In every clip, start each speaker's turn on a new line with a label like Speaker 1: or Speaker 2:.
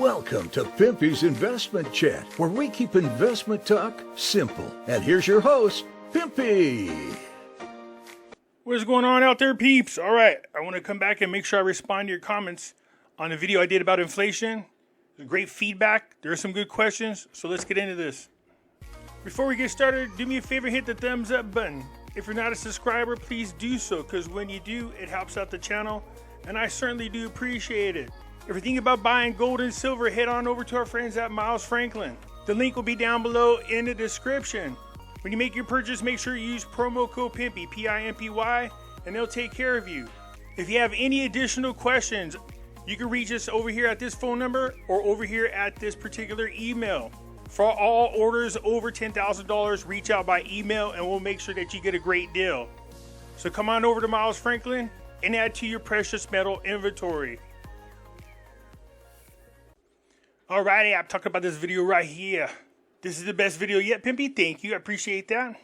Speaker 1: Welcome to Pimpy's Investment Chat, where we keep investment talk simple. And here's your host, Pimpy.
Speaker 2: What's going on out there, peeps? All right, I want to come back and make sure I respond to your comments on the video I did about inflation. Great feedback. There are some good questions, so let's get into this. Before we get started, do me a favor, hit the thumbs up button. If you're not a subscriber, please do so, because when you do, it helps out the channel, and I certainly do appreciate it. If you're thinking about buying gold and silver, head on over to our friends at Miles Franklin. The link will be down below in the description. When you make your purchase, make sure you use promo code Pimpy, P-I-M-P-Y, and they'll take care of you. If you have any additional questions, you can reach us over here at this phone number or over here at this particular email. For all orders over $10,000, reach out by email and we'll make sure that you get a great deal. So come on over to Miles Franklin and add to your precious metal inventory. Alrighty, I'm talking about this video right here. This is the best video yet, Pimpy. Thank you. I appreciate that.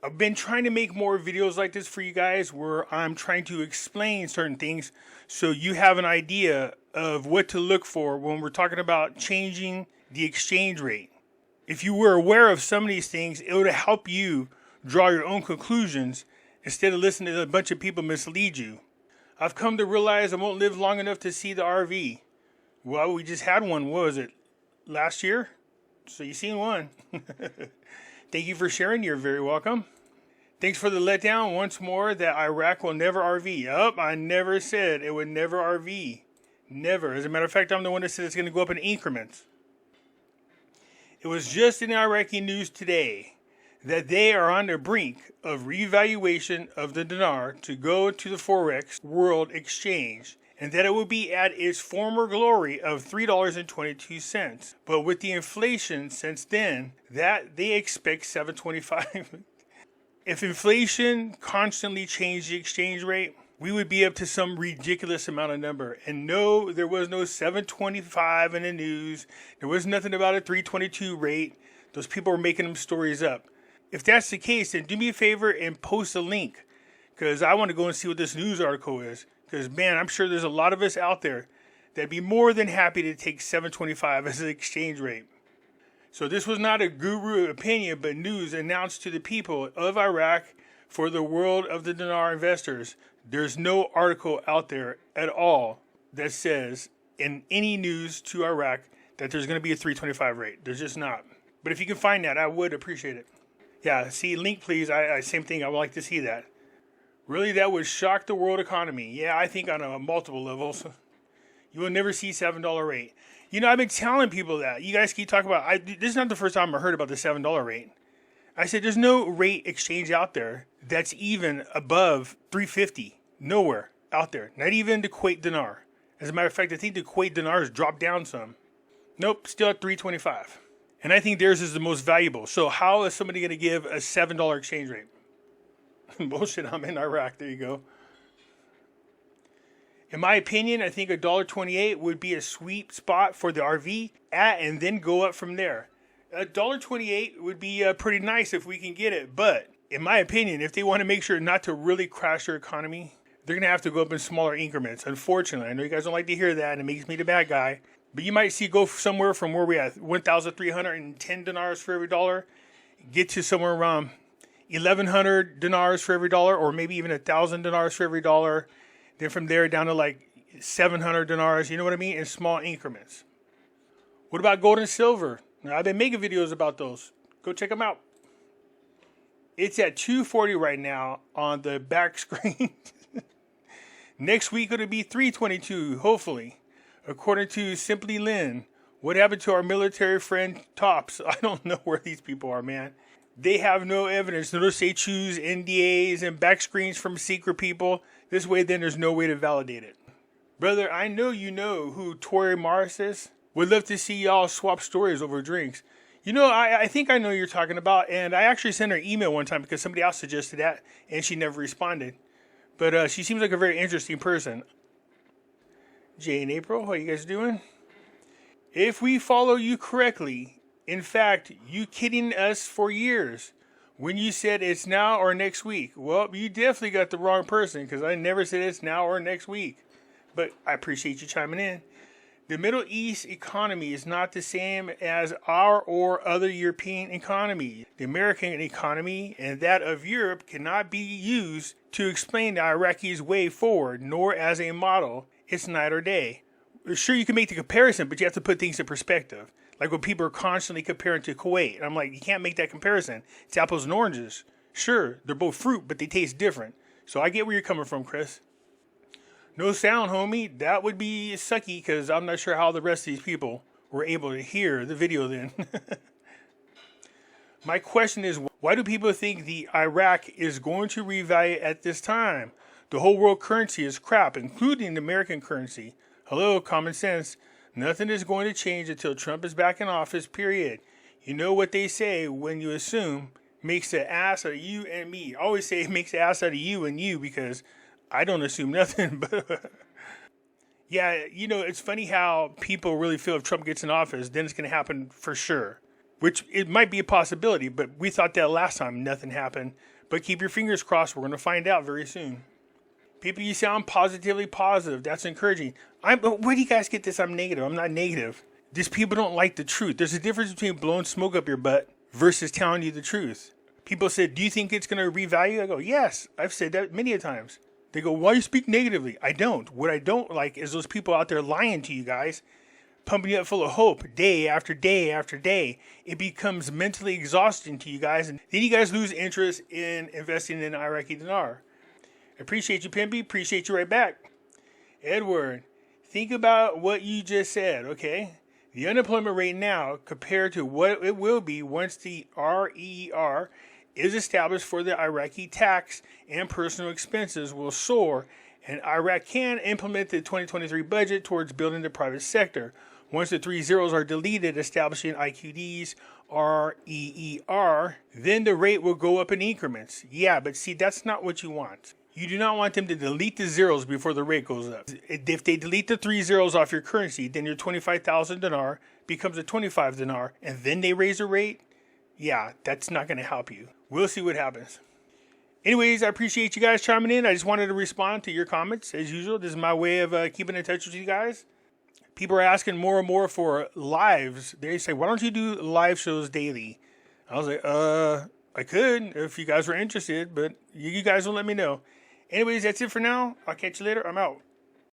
Speaker 2: I've been trying to make more videos like this for you guys where I'm trying to explain certain things so you have an idea of what to look for when we're talking about changing the exchange rate. If you were aware of some of these things, it would help you draw your own conclusions instead of listening to a bunch of people mislead you. I've come to realize I won't live long enough to see the RV. Well, we just had one. What was it? Last year? So you seen one. Thank you for sharing. You're very welcome. Thanks for the letdown once more that Iraq will never RV. Yup, I never said it would never RV. Never. As a matter of fact, I'm the one that said it's going to go up in increments. It was just in the Iraqi news today that they are on the brink of revaluation of the dinar to go to the Forex World Exchange, and that it will be at its former glory of $3.22. But with the inflation since then, that they expect $7.25. If inflation constantly changed the exchange rate, we would be up to some ridiculous amount of number. And no, there was no 725 in the news. There was nothing about a 322 rate. Those people were making them stories up. If that's the case, then do me a favor and post a link, because I want to go and see what this news article is. Because, man, I'm sure there's a lot of us out there that'd be more than happy to take 725 as an exchange rate. So this was not a guru opinion, but news announced to the people of Iraq for the world of the dinar investors. There's no article out there at all that says in any news to Iraq that there's going to be a 325 rate. There's just not. But if you can find that, I would appreciate it. Yeah, see, link please. Same thing. I would like to see that. Really, that would shock the world economy. Yeah, I think on multiple levels. You will never see $7 rate. You know, I've been telling people that. You guys keep talking about, this is not the first time I heard about the $7 rate. I said, there's no rate exchange out there that's even above 350. Nowhere out there. Not even the Kuwait dinar. As a matter of fact, I think the Kuwait dinar has dropped down some. Nope, still at 325. And I think theirs is the most valuable. So how is somebody going to give a $7 exchange rate? Bullshit, I'm in Iraq. There you go. In my opinion, I think $1.28 would be a sweet spot for the RV at, and then go up from there. $1.28 would be pretty nice if we can get it. But in my opinion, if they want to make sure not to really crash their economy, they're going to have to go up in smaller increments. Unfortunately, I know you guys don't like to hear that, and it makes me the bad guy. But you might see go somewhere from where we at 1,310 dinars for every dollar, get to somewhere around 1,100 dinars for every dollar, or maybe even 1,000 dinars for every dollar. Then from there down to like 700 dinars, you know what I mean? In small increments. What about gold and silver? Now, I've been making videos about those. Go check them out. It's at 240 right now on the back screen. Next week it'll be 322, hopefully. According to Simply Lynn. What happened to our military friend Tops? I don't know where these people are, man. They have no evidence. Notice they choose NDAs and back screens from secret people. This way, then there's no way to validate it. Brother, I know you know who Tori Morris is. Would love to see y'all swap stories over drinks. You know, I think I know who you're talking about. And I actually sent her an email one time because somebody else suggested that. And she never responded. But she seems like a very interesting person. Jay and April, how you guys doing? If we follow you correctly, in fact, you kidding us for years when you said it's now or next week. Well, you definitely got the wrong person, because I never said it's now or next week. But I appreciate you chiming in. The Middle East economy is not the same as our or other European economies. The American economy and that of Europe cannot be used to explain the Iraqis' way forward, nor as a model. It's night or day. Sure, you can make the comparison, but you have to put things in perspective. Like when people are constantly comparing to Kuwait. I'm like, you can't make that comparison. It's apples and oranges. Sure, they're both fruit, but they taste different. So I get where you're coming from, Chris. No sound, homie. That would be sucky because I'm not sure how the rest of these people were able to hear the video then. My question is, why do people think the Iraq is going to revalue at this time? The whole world currency is crap, including the American currency. Hello, common sense. Nothing is going to change until Trump is back in office, period. You know what they say when you assume makes an ass out of you and me. I always say it makes an ass out of you and you because I don't assume nothing. But yeah, you know, it's funny how people really feel if Trump gets in office, then it's going to happen for sure. Which it might be a possibility, but we thought that last time nothing happened. But keep your fingers crossed. We're going to find out very soon. People, you sound positively positive. That's encouraging. Where do you guys get this? I'm negative. I'm not negative. Just people don't like the truth. There's a difference between blowing smoke up your butt versus telling you the truth. People said, do you think it's going to revalue? I go, yes. I've said that many a times. They go, why do you speak negatively? I don't. What I don't like is those people out there lying to you guys, pumping you up full of hope day after day after day. It becomes mentally exhausting to you guys. And then you guys lose interest in investing in Iraqi dinar. Appreciate you, Pimpy. Appreciate you right back. Edward, think about what you just said, okay? The unemployment rate now compared to what it will be once the RER is established for the Iraqi tax and personal expenses will soar, and Iraq can implement the 2023 budget towards building the private sector. Once the 3 zeros are deleted, establishing IQDs, RER, then the rate will go up in increments. Yeah, but see, that's not what you want. You do not want them to delete the zeros before the rate goes up. If they delete the 3 zeros off your currency, then your 25,000 dinar becomes a 25 dinar, and then they raise the rate. Yeah, that's not going to help you. We'll see what happens. Anyways, I appreciate you guys chiming in. I just wanted to respond to your comments as usual. This is my way of keeping in touch with you guys. People are asking more and more for lives. They say, why don't you do live shows daily? I was like, I could if you guys were interested, but you guys will let me know. Anyways, that's it for now. I'll catch you later. I'm out.